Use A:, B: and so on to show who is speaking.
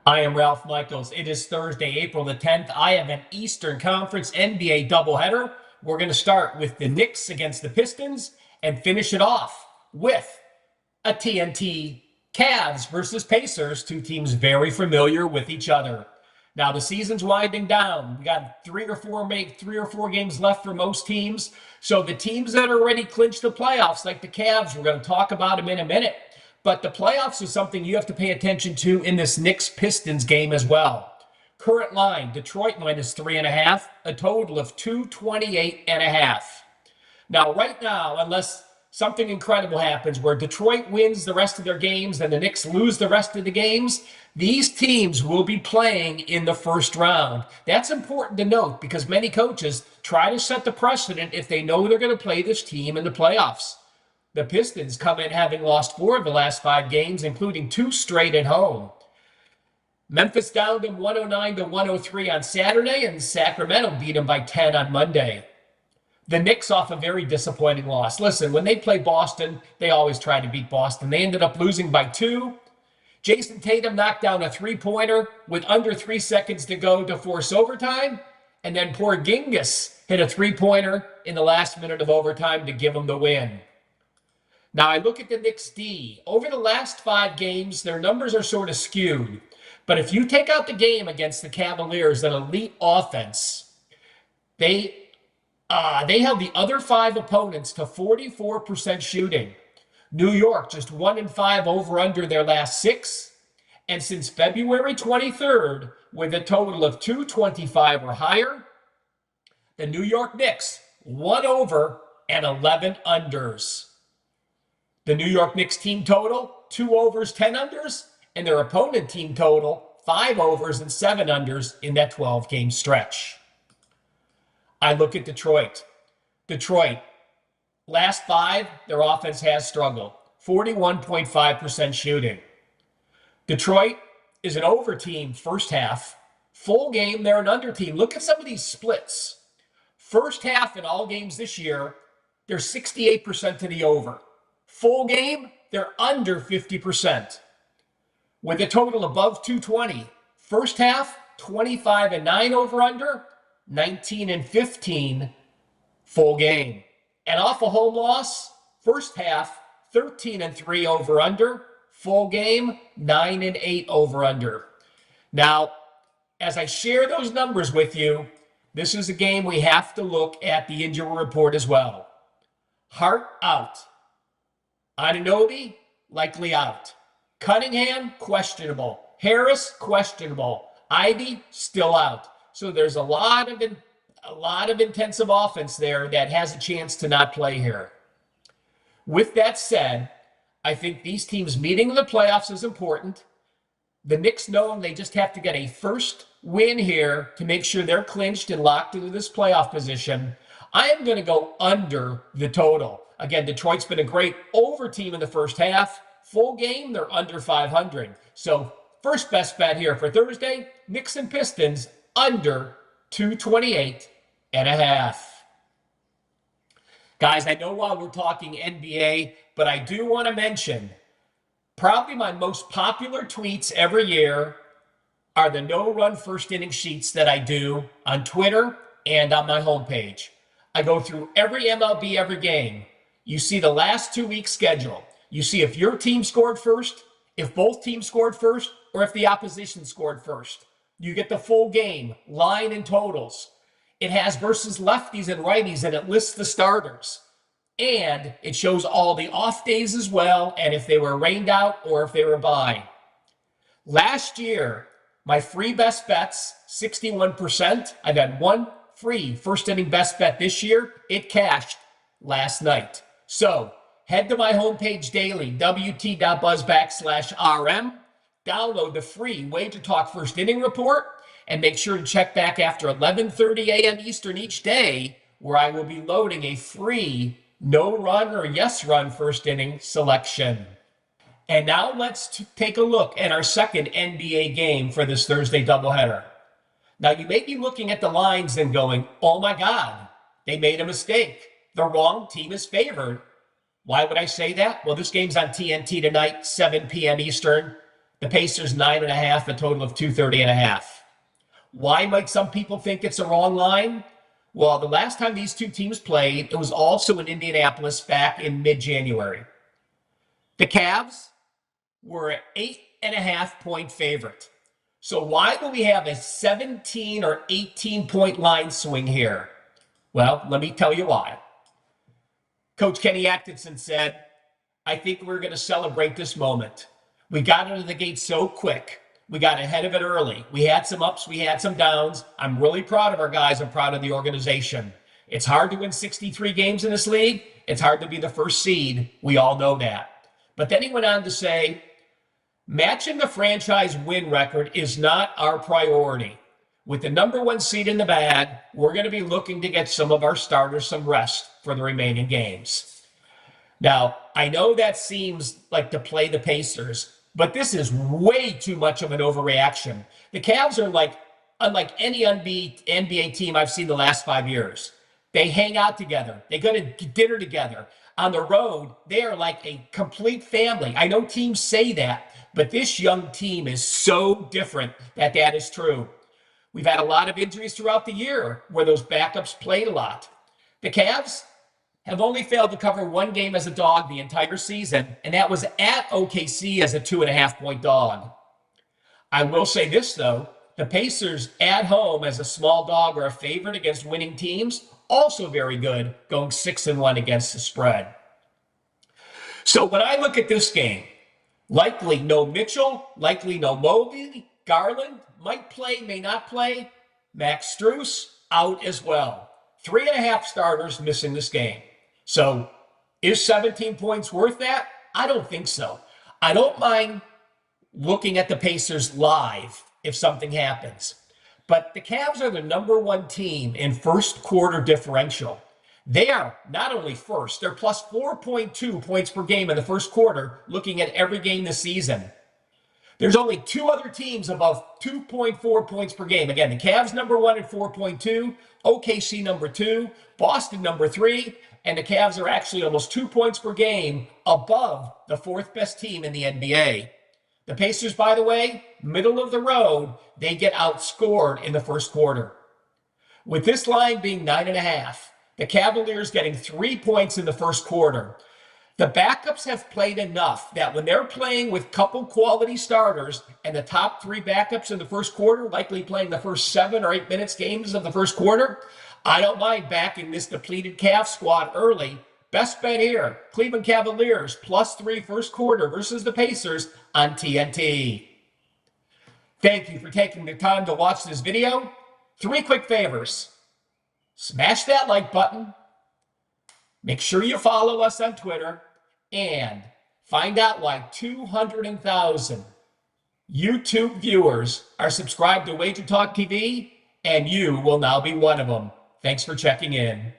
A: I am Ralph Michaels. It is Thursday, April the 10th. I have an Eastern Conference NBA doubleheader. We're going to start with the Knicks against the Pistons and finish it off with a TNT Cavs versus Pacers, two teams very familiar with each other. Now the season's winding down. We got three or four games left for most teams. So the teams that already clinched the playoffs, like the Cavs, we're going to talk about them in a minute. But the playoffs is something you have to pay attention to in this Knicks-Pistons game as well. Current line, Detroit -3.5, a total of 228.5. Now, right now, unless something incredible happens where Detroit wins the rest of their games and the Knicks lose the rest of the games, these teams will be playing in the first round. That's important to note because many coaches try to set the precedent if they know they're going to play this team in the playoffs. The Pistons come in having lost 4 of the last 5 games, including 2 straight at home. Memphis downed them 109-103 on Saturday, and Sacramento beat them by 10 on Monday. The Knicks off a very disappointing loss. Listen, when they play Boston, they always try to beat Boston. They ended up losing by 2. Jason Tatum knocked down a three-pointer with under 3 seconds to go to force overtime, and then Porzingis hit a three-pointer in the last minute of overtime to give them the win. Now, I look at the Knicks D. Over the last 5 games, their numbers are sort of skewed. But if you take out the game against the Cavaliers, an elite offense, they held the other 5 opponents to 44% shooting. New York just 1-5 over-under their last 6. And since February 23rd, with a total of 225 or higher, the New York Knicks 1 over and 11 unders. The New York Knicks team total, 2 overs, 10 unders, and their opponent team total, 5 overs and 7 unders in that 12-game stretch. I look at Detroit. Detroit, last 5, their offense has struggled. 41.5% shooting. Detroit is an over team first half. Full game, they're an under team. Look at some of these splits. First half in all games this year, they're 68% to the over. Full game, they're under 50%. With a total above 220. First half, 25-9 over-under, 19-15 full game. And off a home loss, first half, 13-3 over-under, full game, 9-8 over-under. Now, as I share those numbers with you, this is a game we have to look at the injury report as well. Hart out. Anunoby, likely out. Cunningham, questionable. Harris, questionable. Ivy, still out. So there's a lot of intensive offense there that has a chance to not play here. With that said, I think these teams meeting in the playoffs is important. The Knicks know they just have to get a first win here to make sure they're clinched and locked into this playoff position. I am going to go under the total. Again, Detroit's been a great over team in the first half. Full game, they're under 500. So first best bet here for Thursday, Knicks and Pistons under 228.5. Guys, I know while we're talking NBA, but I do want to mention probably my most popular tweets every year are the no-run first inning sheets that I do on Twitter and on my homepage. I go through every MLB, every game. You see the last 2 weeks schedule. You see if your team scored first, if both teams scored first, or if the opposition scored first. You get the full game, line and totals. It has versus lefties and righties, and it lists the starters. And it shows all the off days as well, and if they were rained out or if they were bye. Last year, my free best bets, 61%. I've had one free first inning best bet this year. It cashed last night. So head to my homepage daily, wt.buzz/RM. Download the free WagerTalk first inning report and make sure to check back after 11:30 a.m. Eastern each day, where I will be loading a free no run or yes run first inning selection. And now let's take a look at our second NBA game for this Thursday doubleheader. Now you may be looking at the lines and going, oh my God, they made a mistake. The wrong team is favored. Why would I say that? Well, this game's on TNT tonight, 7 p.m. Eastern. The Pacers 9.5, a total of 230.5. Why might some people think it's a wrong line? Well, the last time these two teams played, it was also in Indianapolis back in mid-January. The Cavs were an 8.5-point favorite. So why do we have a 17 or 18-point line swing here? Well, let me tell you why. Coach Kenny Atkinson said, I think we're going to celebrate this moment. We got into the gate so quick. We got ahead of it early. We had some ups, we had some downs. I'm really proud of our guys. I'm proud of the organization. It's hard to win 63 games in this league. It's hard to be the first seed. We all know that. But then he went on to say, matching the franchise win record is not our priority. With the number one seed in the bag, we're going to be looking to get some of our starters some rest for the remaining games. Now, I know that seems like to play the Pacers, but this is way too much of an overreaction. The Cavs are unlike any NBA team I've seen the last 5 years. They hang out together. They go to dinner together. On the road, they are like a complete family. I know teams say that, but this young team is so different that is true. We've had a lot of injuries throughout the year where those backups played a lot. The Cavs have only failed to cover one game as a dog the entire season, and that was at OKC as a 2.5-point dog. I will say this, though. The Pacers at home as a small dog or a favorite against winning teams, also very good, going 6-1 against the spread. So when I look at this game, likely no Mitchell, likely no Mobley, Garland might play, may not play. Max Strus out as well. 3.5 starters missing this game. So is 17 points worth that? I don't think so. I don't mind looking at the Pacers live if something happens. But the Cavs are the number one team in first quarter differential. They are not only first, they're plus 4.2 points per game in the first quarter, looking at every game this season. There's only two other teams above 2.4 points per game. Again, the Cavs number one at 4.2, OKC number two, Boston number three, and the Cavs are actually almost 2 points per game above the fourth best team in the NBA. The Pacers, by the way, middle of the road, they get outscored in the first quarter. With this line being 9.5, the Cavaliers getting 3 points in the first quarter. The backups have played enough that when they're playing with couple quality starters and the top three backups in the first quarter, likely playing the first 7 or 8 minutes games of the first quarter, I don't mind backing this depleted Cavs squad early. Best bet here, Cleveland Cavaliers +3 first quarter versus the Pacers on TNT. Thank you for taking the time to watch this video. 3 quick favors. Smash that like button. Make sure you follow us on Twitter and find out why 200,000 YouTube viewers are subscribed to WagerTalk TV, and you will now be one of them. Thanks for checking in.